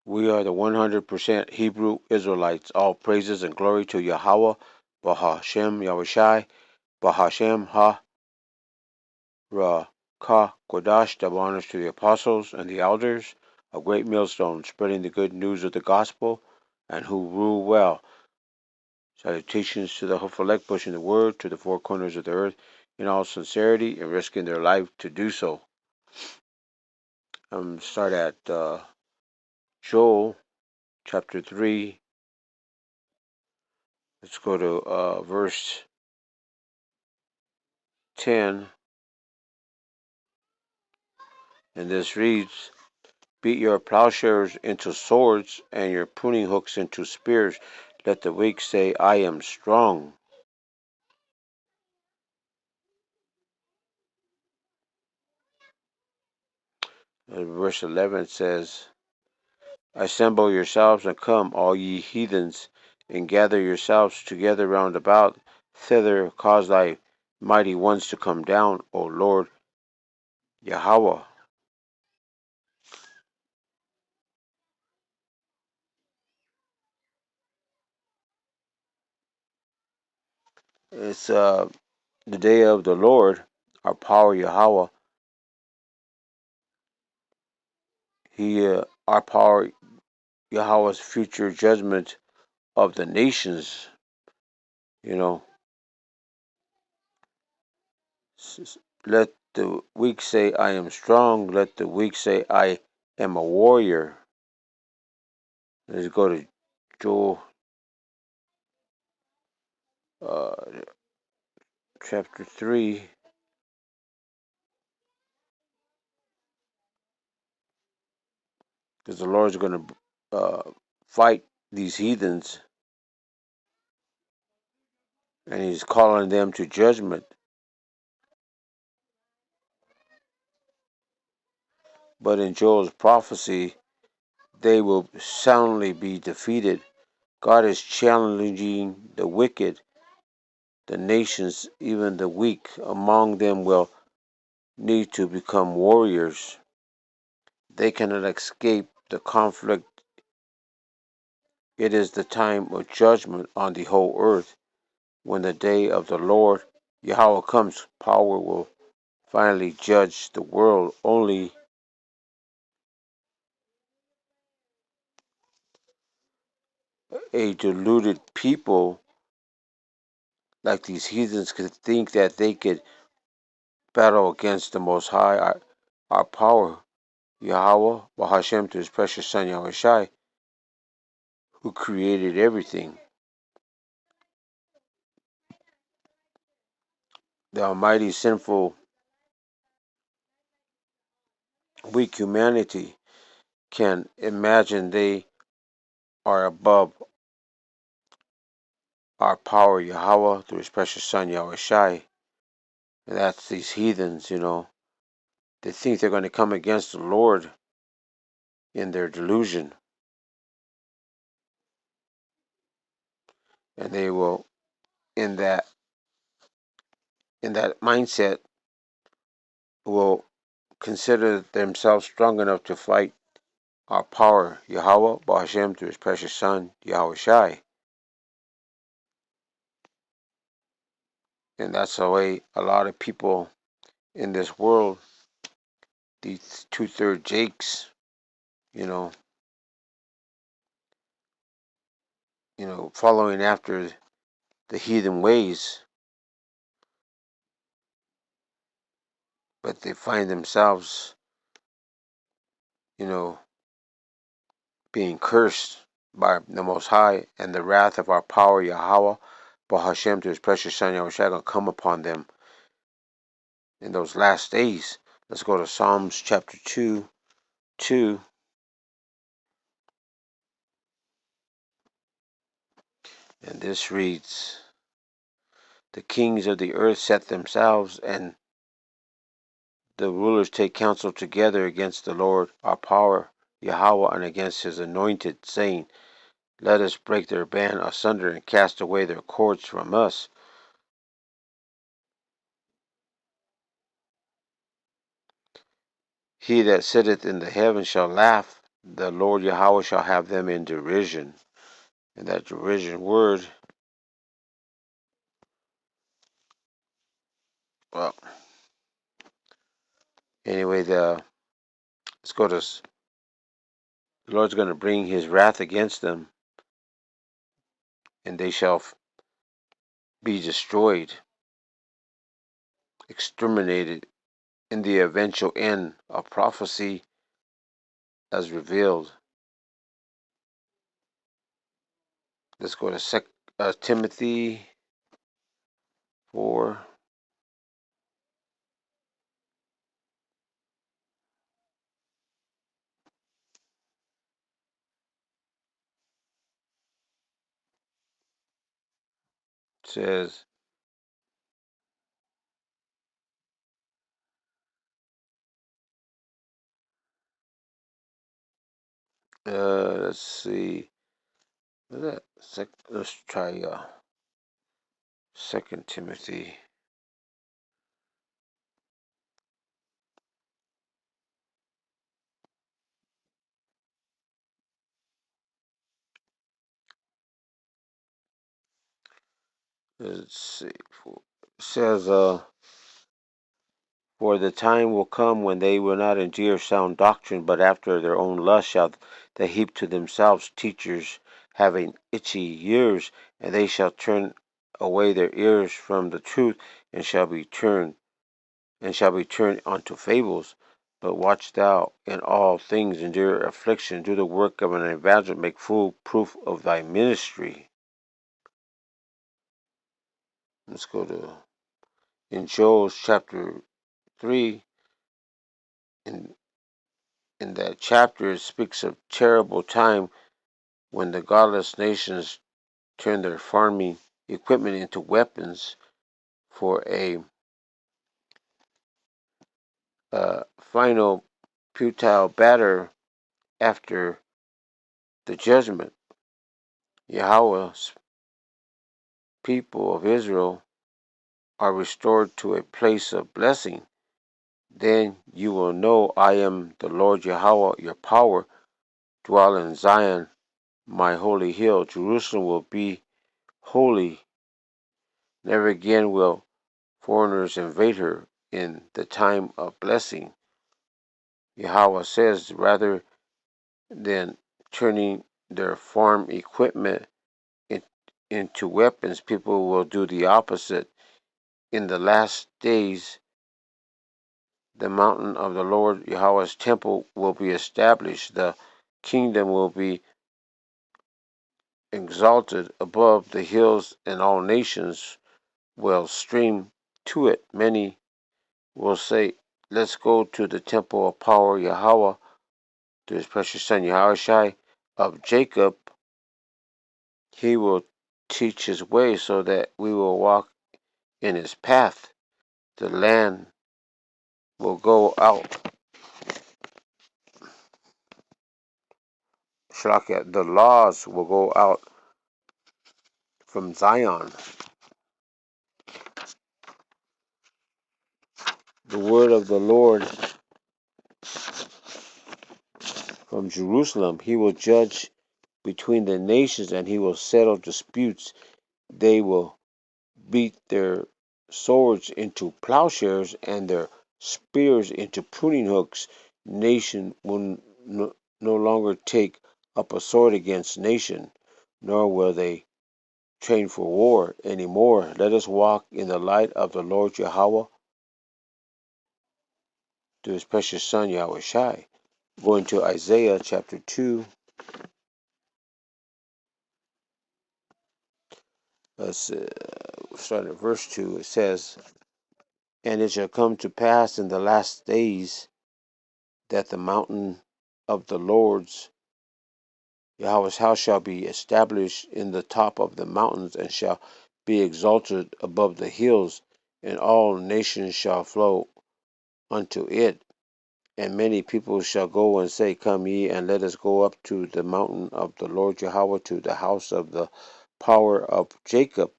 We are the 100% Hebrew Israelites. All praises and glory to Yahweh, Bahashem Yahushai, Bahashem Ha Ra Ka Kodash. Double honors to the apostles and the elders, a great millstone spreading the good news of the gospel, and who rule well. Salutations to the hopeful elect pushing the word to the four corners of the earth in all sincerity and risking their life to do so. Start at Joel chapter 3. Let's go to verse 10. And this reads, beat your plowshares into swords and your pruning hooks into spears. Let the weak say, I am strong. And verse 11 says, assemble yourselves and come, all ye heathens, and gather yourselves together round about. Thither cause thy mighty ones to come down, O Lord Yahweh. It's the day of the Lord, our power Yahweh. Our power Yahweh's future judgment of the nations. You know, let the weak say, I am strong. Let the weak say, I am a warrior. Let's go to Joel uh, chapter 3. Because the Lord's going to fight these heathens, and he's calling them to judgment. But in Joel's prophecy, they will soundly be defeated. God is challenging the wicked, the nations, even the weak among them will need to become warriors. They cannot escape the conflict. It is the time of judgment on the whole earth. When the day of the Lord Yahweh comes, power will finally judge the world. Only a deluded people like these heathens could think that they could battle against the Most High, our power, Yahweh, Bahashem, to his precious Son Yahushai, who created everything. The almighty, sinful, weak humanity can imagine they are above our power, Yahweh, through his precious Son Yahushai. And that's these heathens, They think they're going to come against the Lord in their delusion. And they will, in that mindset, will consider themselves strong enough to fight our power, Yahweh, Bahashem, through his precious Son, Yahushai. And that's the way a lot of people in this world, these two-third Jakes, you know, following after the heathen ways, but they find themselves, being cursed by the Most High, and the wrath of our power, Yahweh, Bahashem, to his precious Son, Yahushua, will come upon them in those last days. Let's go to Psalms chapter 2. And this reads, the kings of the earth set themselves, and the rulers take counsel together against the Lord, our power, Yahweh, and against his anointed, saying, let us break their band asunder and cast away their cords from us. He that sitteth in the heavens shall laugh. the Lord Yahweh shall have them in derision. And that derision word, well, anyway, let's go to, the Lord's going to bring his wrath against them, and they shall be destroyed, exterminated in the eventual end of prophecy as revealed. Let's go to Timothy 4. It says, let's see, let's try 2 Timothy. Let's see. It says, for the time will come when they will not endure sound doctrine, but after their own lust shall they heap to themselves teachers having itchy ears, and they shall turn away their ears from the truth, and shall be turned unto fables. But watch thou in all things, endure affliction, do the work of an evangelist, make full proof of thy ministry. Let's go to in Joel chapter 3. In that chapter, it speaks of terrible time when the godless nations turn their farming equipment into weapons for a final futile battle after the judgment. Yahweh's people of Israel are restored to a place of blessing. Then you will know I am the Lord Yahweh, your power, dwell in Zion, my holy hill. Jerusalem will be holy. Never again will foreigners invade her in the time of blessing. Yahweh says, rather than turning their farm equipment into weapons, people will do the opposite. In the last days, the mountain of the Lord Yahweh's temple will be established. The kingdom will be exalted above the hills, and all nations will stream to it. Many will say, let's go to the temple of power Yahweh, to his precious son Yahushai of Jacob. He will teach his way so that we will walk in his path. The land will go out. Shalakia, the laws will go out from Zion. The word of the Lord from Jerusalem. He will judge between the nations, and he will settle disputes. They will beat their swords into plowshares and their spears into pruning hooks. Nation will no longer take up a sword against nation, nor will they train for war anymore. Let us walk in the light of the Lord Yahweh, to his precious son Yahweh Shai. Going to Isaiah chapter 2, starting at verse 2, it says, and it shall come to pass in the last days that the mountain of the Lord's Yahweh's house shall be established in the top of the mountains, and shall be exalted above the hills, and all nations shall flow unto it. And many people shall go and say, come ye, and let us go up to the mountain of the Lord Yahweh, to the house of the power of Jacob,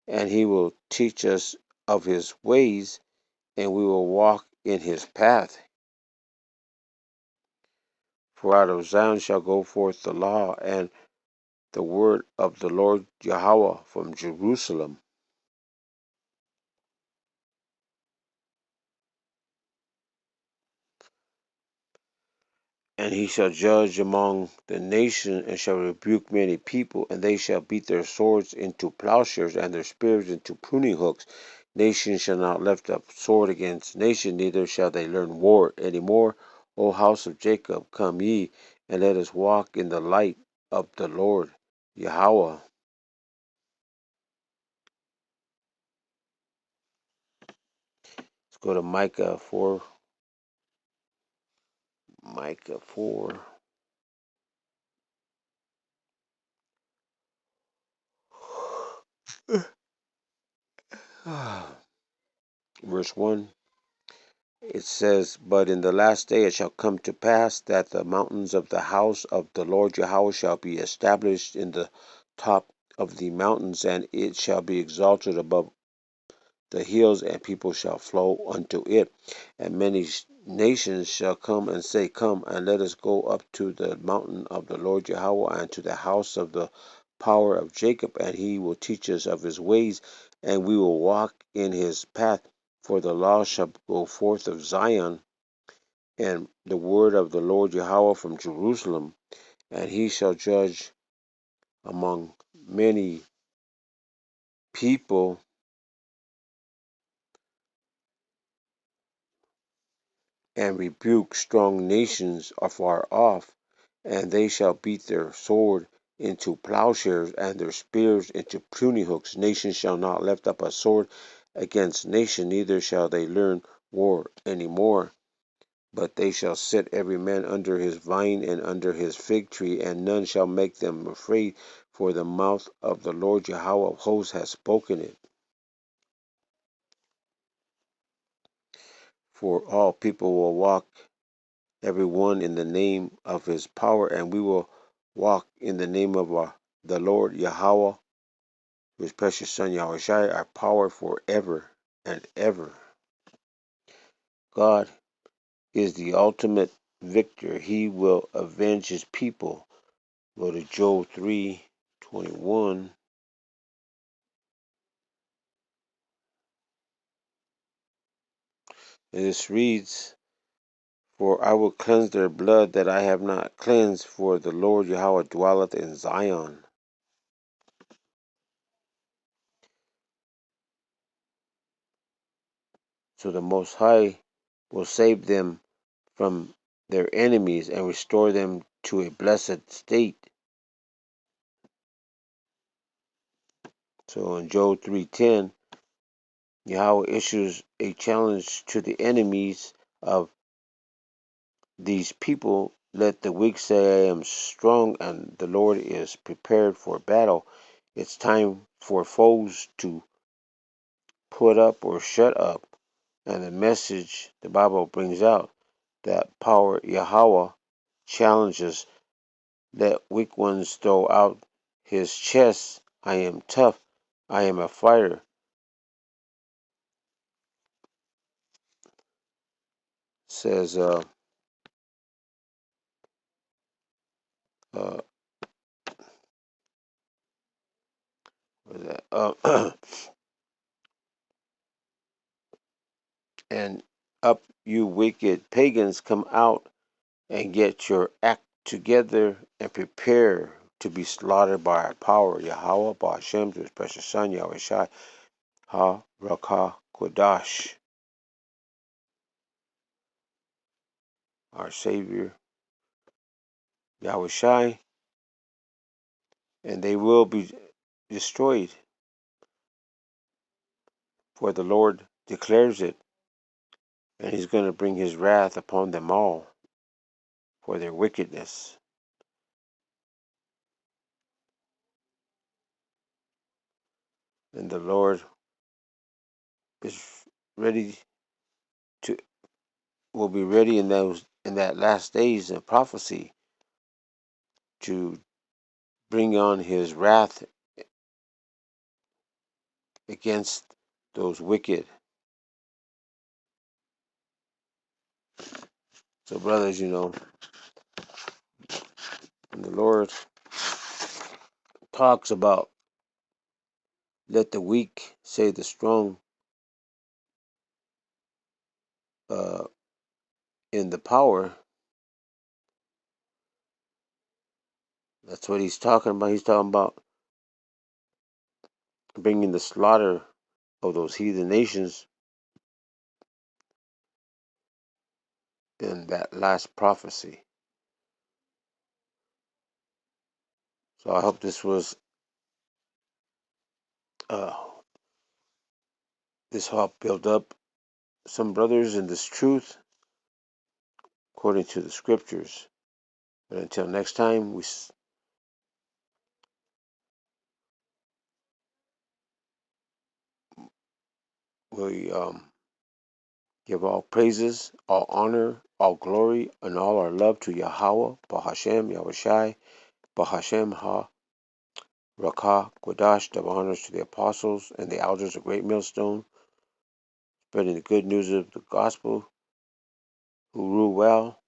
and he will teach us of his ways, and we will walk in his path. For out of Zion shall go forth the law and the word of the Lord Yahweh from Jerusalem. And he shall judge among the nations, and shall rebuke many people, and they shall beat their swords into plowshares, and their spears into pruning hooks. Nation shall not lift up sword against nation, neither shall they learn war any more. O house of Jacob, come ye, and let us walk in the light of the Lord Yahweh. Let's go to Micah 4. Micah 4. Verse 1. It says, But in the last day it shall come to pass that the mountains of the house of the Lord Yahweh shall be established in the top of the mountains, and it shall be exalted above the hills, and people shall flow unto it. And many nations shall come and say, Come, and let us go up to the mountain of the Lord Yahweh, and to the house of the power of Jacob, and he will teach us of his ways, and we will walk in his path. For the law shall go forth of Zion, and the word of the Lord Yahweh from Jerusalem, and he shall judge among many people, and rebuke strong nations afar off, and they shall beat their sword into plowshares, and their spears into pruning hooks. Nation shall not lift up a sword against nation, neither shall they learn war any more. But they shall sit every man under his vine and under his fig tree, and none shall make them afraid, for the mouth of the Lord Yahweh of hosts has spoken it. For all people will walk, every one in the name of his power, and we will walk in the name of the Lord Yahweh, his precious Son Yahushua, our power forever and ever. God is the ultimate victor. He will avenge his people. Go to Job 3:21. And this reads, For I will cleanse their blood that I have not cleansed, for the Lord Yahweh dwelleth in Zion. So the Most High will save them from their enemies and restore them to a blessed state. So in Job 3:10, Yahweh issues a challenge to the enemies of these people. Let the weak say, I am strong, and the Lord is prepared for battle. It's time for foes to put up or shut up. And the message the Bible brings out, that power Yahweh challenges, let weak ones throw out his chest. I am tough. I am a fighter. Says uh what is that? And up, you wicked pagans, come out and get your act together and prepare to be slaughtered by our power. Yahweh, Ba'ashem, to his precious son, Yahweh Shai, Ha, Rakah, Kodash, our Savior, Yahweh Shai, and they will be destroyed. For the Lord declares it, and he's going to bring his wrath upon them all for their wickedness. And the Lord is ready to will be ready in that last days of prophecy to bring on his wrath against those wicked. So brothers, And the Lord talks about let the weak say the strong in the power. That's what he's talking about. He's talking about bringing the slaughter of those heathen nations in that last prophecy. So I hope uh, this helped build up some brothers in this truth according to the scriptures. But until next time, we give all praises, all honor, all glory, and all our love to Yahweh, Bahashem, Yahushai, Bahashem Ha, Rakah, Quadash, double honors to the apostles and the elders of Great Millstone, spreading the good news of the gospel, who rule well,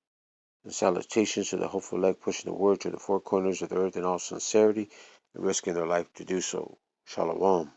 and salutations to the hopeful elect pushing the word to the four corners of the earth in all sincerity and risking their life to do so. Shalom.